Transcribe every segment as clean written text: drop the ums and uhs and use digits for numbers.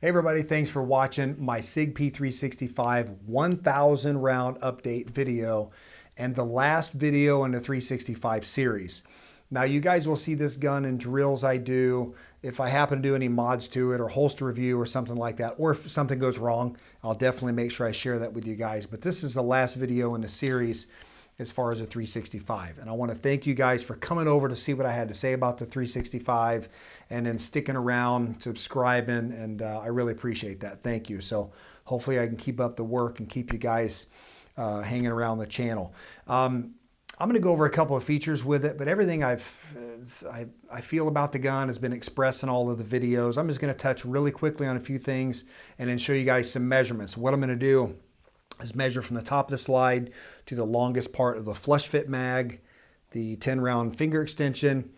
Hey everybody, thanks for watching my Sig P365 1000 round update video and the last video in the 365 series. Now you guys will see this gun in drills I do. If I happen to do any mods to it or holster review or something like that, or if something goes wrong, I'll definitely make sure I share that with you guys. But this is the last video in the series as far as the 365. And I want to thank you guys for coming over to see what I had to say about the 365 and then sticking around, subscribing, and I really appreciate that. Thank you. So hopefully I can keep up the work and keep you guys hanging around the channel. I'm going to go over a couple of features with it, but everything I feel about the gun has been expressed in all of the videos. I'm just going to touch really quickly on a few things and then show you guys some measurements. What I'm going to do is measure from the top of the slide to the longest part of the flush fit mag, the 10 round finger extension,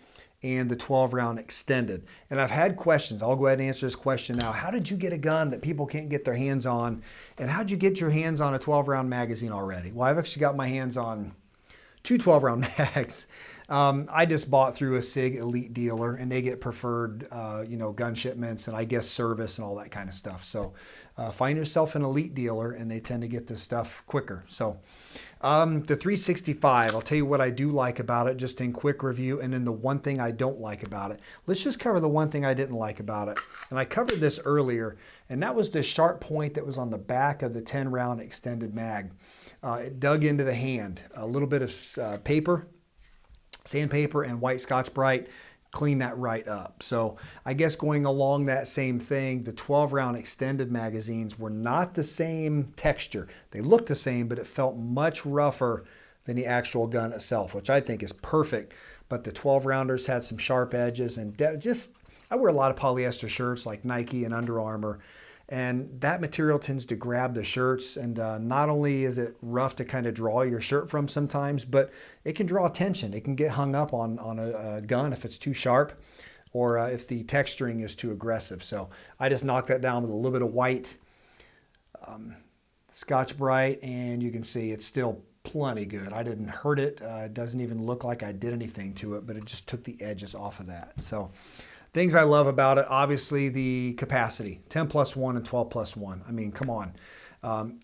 and the 12 round extended. And I've had questions. I'll go ahead and answer this question now. How did you get a gun that people can't get their hands on? And how'd you get your hands on a 12 round magazine already? Well, I've actually got my hands on two 12 round mags. I just bought through a Sig Elite dealer, and they get preferred, gun shipments and I guess service and all that kind of stuff. So find yourself an Elite dealer, and they tend to get this stuff quicker. So the 365, I'll tell you what I do like about it, just in quick review, and then the one thing I don't like about it. Let's just cover the one thing I didn't like about it. And I covered this earlier, and that was the sharp point that was on the back of the 10 round extended mag. It dug into the hand. A little bit of paper, sandpaper, and white Scotch-Brite clean that right up. So I guess going along that same thing, the 12 round extended magazines were not the same texture. They looked the same, but it felt much rougher than the actual gun itself, which I think is perfect. But the 12 rounders had some sharp edges, and I wear a lot of polyester shirts like Nike and Under Armour, and that material tends to grab the shirts, and not only is it rough to kind of draw your shirt from sometimes, but it can draw attention. It can get hung up on a gun if it's too sharp, or if the texturing is too aggressive. So I just knocked that down with a little bit of white Scotch-Brite, and you can see it's still plenty good. I didn't hurt it. It doesn't even look like I did anything to it, but it just took the edges off of that. So things I love about it, obviously the capacity, 10+1 and 12+1. I mean, come on.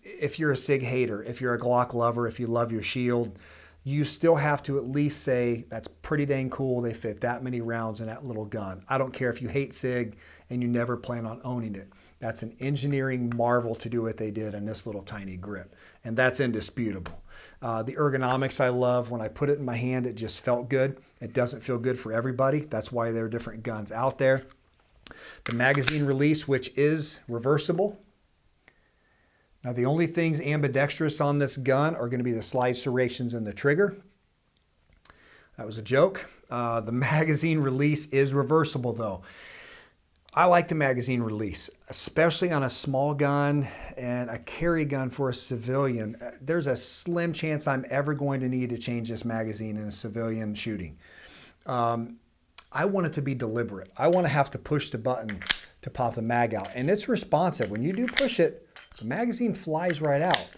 If you're a Sig hater, if you're a Glock lover, if you love your shield, you still have to at least say, that's pretty dang cool. They fit that many rounds in that little gun. I don't care if you hate Sig and you never plan on owning it. That's an engineering marvel to do what they did in this little tiny grip. And that's indisputable. The ergonomics I love. When I put it in my hand, it just felt good. It doesn't feel good for everybody. That's why there are different guns out there. The magazine release, which is reversible. Now, the only things ambidextrous on this gun are going to be the slide serrations and the trigger. That was a joke. The magazine release is reversible, though. I like the magazine release, especially on a small gun and a carry gun for a civilian. There's a slim chance I'm ever going to need to change this magazine in a civilian shooting. I want it to be deliberate. I want to have to push the button to pop the mag out. And it's responsive. When you do push it, the magazine flies right out.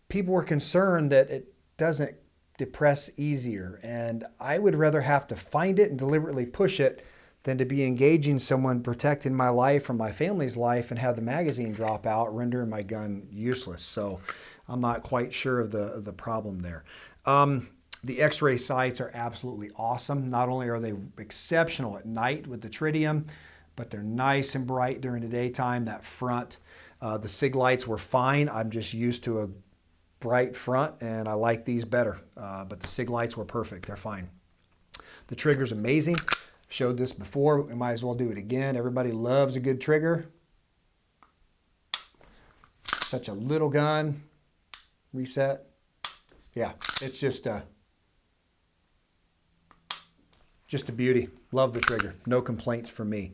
People were concerned that it doesn't depress easier. And I would rather have to find it and deliberately push it than to be engaging someone protecting my life or my family's life and have the magazine drop out, rendering my gun useless. So I'm not quite sure of the problem there. The X-ray sights are absolutely awesome. Not only are they exceptional at night with the tritium, but they're nice and bright during the daytime. That front, the Sig lights were fine. I'm just used to a bright front, and I like these better. But the Sig lights were perfect. They're fine. The trigger's amazing. Showed this before, but we might as well do it again. Everybody loves a good trigger. Such a little gun. Reset. Yeah, it's just a beauty. Love the trigger. No complaints from me.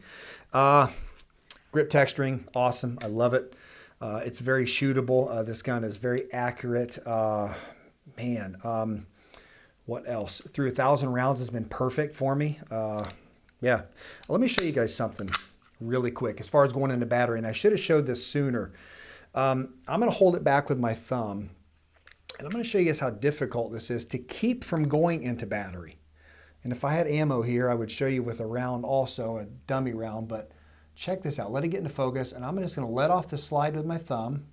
Grip texturing, awesome. I love it. It's very shootable. This gun is very accurate. What else? Through 1,000 rounds has been perfect for me. Yeah, let me show you guys something really quick as far as going into battery, and I should have showed this sooner. I'm going to hold it back with my thumb, and I'm going to show you guys how difficult this is to keep from going into battery. And if I had ammo here, I would show you with a round also, a dummy round, but check this out. Let it get into focus, and I'm just going to let off the slide with my thumb.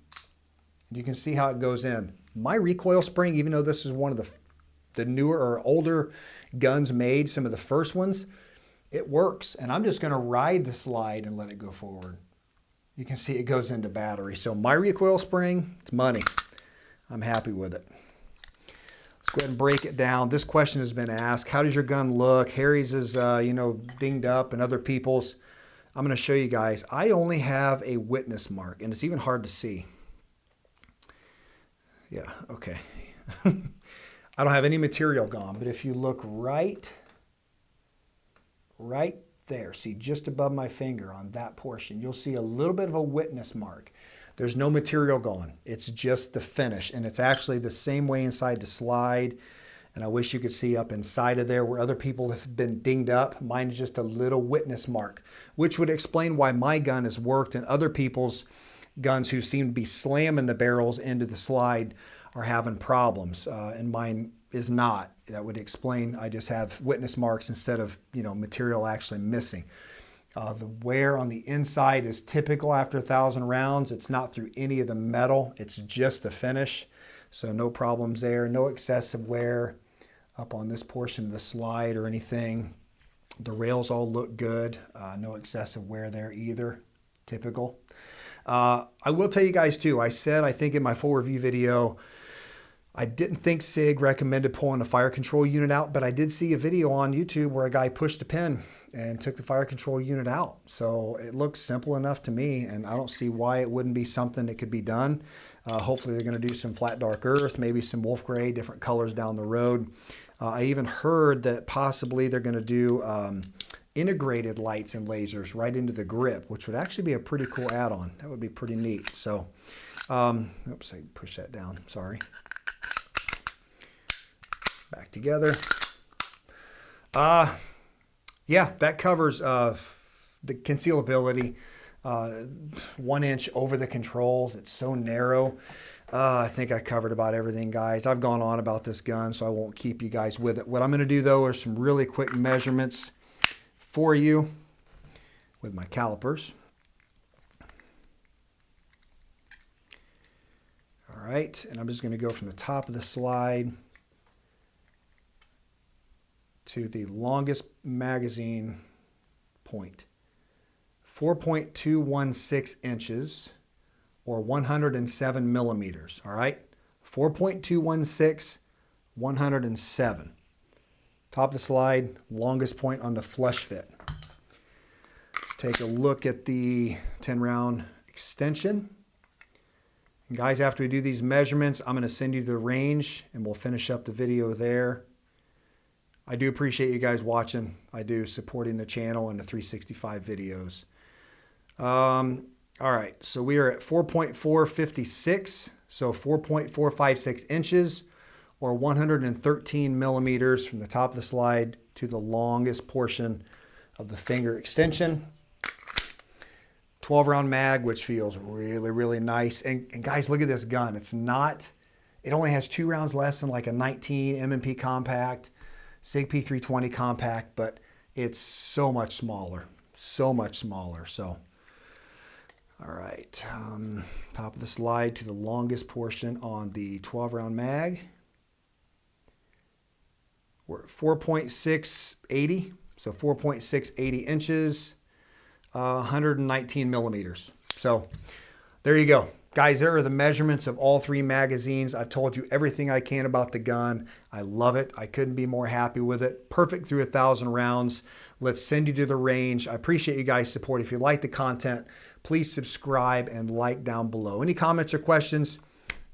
And you can see how it goes in. My recoil spring, even though this is one of the newer or older guns made, some of the first ones, it works. And I'm just going to ride the slide and let it go forward. You can see it goes into battery. So my recoil spring, it's money. I'm happy with it. Let's go ahead and break it down. This question has been asked. How does your gun look? Harry's is, dinged up, and other people's. I'm going to show you guys. I only have a witness mark, and it's even hard to see. Yeah, okay. I don't have any material gone, but if you look right there, see just above my finger on that portion, you'll see a little bit of a witness mark. There's no material gone. It's just the finish, and it's actually the same way inside the slide. And I wish you could see up inside of there where other people have been dinged up. Mine is just a little witness mark, which would explain why my gun has worked and other people's guns who seem to be slamming the barrels into the slide are having problems, and mine is not. That would explain I just have witness marks instead of material actually missing. The wear on the inside is typical after 1,000 rounds. It's not through any of the metal. It's just the finish. So no problems there. No excessive wear up on this portion of the slide or anything. The rails all look good. No excessive wear there either. Typical. I will tell you guys too, I said, I think in my full review video, I didn't think Sig recommended pulling the fire control unit out, but I did see a video on YouTube where a guy pushed a pin and took the fire control unit out. So it looks simple enough to me, and I don't see why it wouldn't be something that could be done. Hopefully they're going to do some flat dark earth, maybe some wolf gray, different colors down the road. I even heard that possibly they're going to do integrated lights and lasers right into the grip, which would actually be a pretty cool add-on. That would be pretty neat. So, oops, I pushed that down. Sorry. Back together. Yeah, that covers the concealability. 1 inch over the controls. It's so narrow. I think I covered about everything, guys. I've gone on about this gun, so I won't keep you guys with it. What I'm going to do, though, are some really quick measurements for you with my calipers. All right, and I'm just going to go from the top of the slide to the longest magazine point. 4.216 inches or 107 millimeters, all right? 4.216, 107. Top of the slide, longest point on the flush fit. Let's take a look at the 10-round extension. And guys, after we do these measurements, I'm going to send you the range, and we'll finish up the video there. I do appreciate you guys watching. I do, supporting the channel and the 365 videos. All right, so we are at 4.456, so 4.456 inches or 113 millimeters from the top of the slide to the longest portion of the finger extension. 12-round mag, which feels really, really nice. And guys, look at this gun. It only has 2 rounds less than like a 19 M&P compact, Sig P320 compact, but it's so much smaller, so much smaller. So, all right, top of the slide to the longest portion on the 12-round mag. We're at 4.680, so 4.680 inches, 119 millimeters. So there you go. Guys, there are the measurements of all 3 magazines. I've told you everything I can about the gun. I love it. I couldn't be more happy with it. Perfect through 1,000 rounds. Let's send you to the range. I appreciate you guys' support. If you like the content, please subscribe and like down below. Any comments or questions,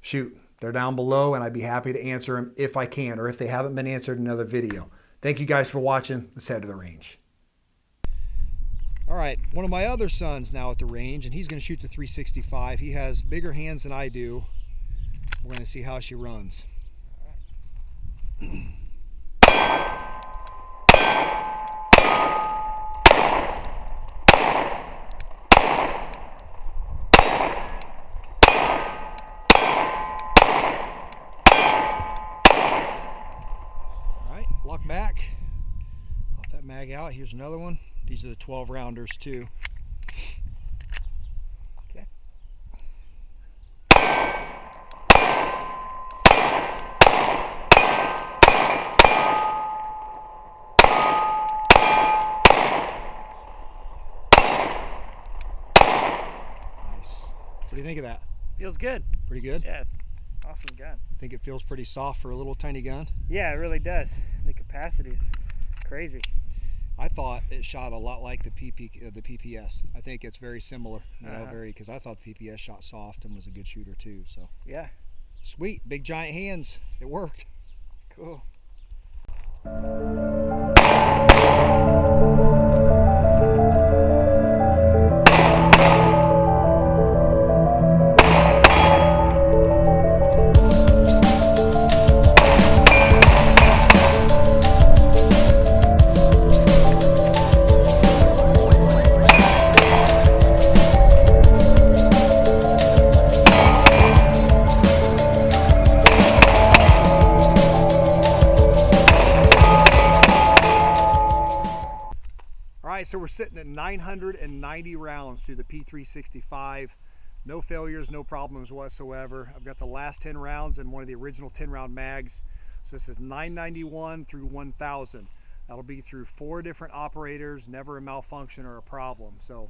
shoot. They're down below, and I'd be happy to answer them if I can, or if they haven't been answered in another video. Thank you guys for watching. Let's head to the range. All right, one of my other sons now at the range, and he's going to shoot the 365. He has bigger hands than I do. We're going to see how she runs. Lock back, pop that mag out. Here's another one. These are the 12 rounders too. What do you think of that? Feels good. Pretty good? Yeah, it's an awesome gun. Think it feels pretty soft for a little tiny gun? Yeah, it really does. The capacity's crazy. I thought it shot a lot like the PPS. I think it's very similar, you know, because I thought the PPS shot soft and was a good shooter too. So yeah, sweet, big giant hands. It worked. Cool. All right, so we're sitting at 990 rounds through the P365. No failures, no problems whatsoever. I've got the last 10 rounds in one of the original 10-round mags. So this is 991 through 1000. That'll be through 4 different operators, never a malfunction or a problem. So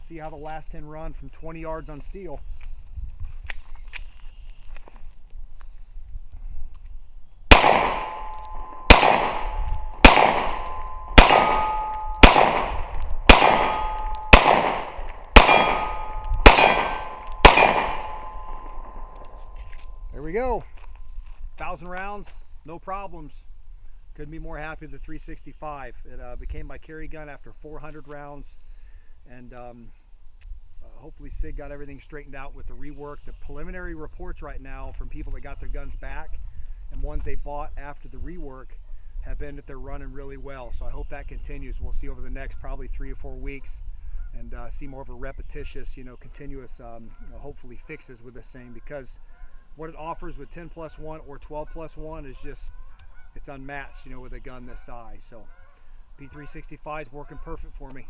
see how the last 10 run from 20 yards on steel. There we go, 1,000 rounds, no problems. Couldn't be more happy with the 365. It became my carry gun after 400 rounds, and hopefully Sig got everything straightened out with the rework. The preliminary reports right now from people that got their guns back and ones they bought after the rework have been that they're running really well. So I hope that continues. We'll see over the next probably 3 or 4 weeks, and see more of a repetitious, continuous, hopefully fixes with this thing, because what it offers with 10+1 or 12+1 is just, it's unmatched, with a gun this size. So P365 is working perfect for me.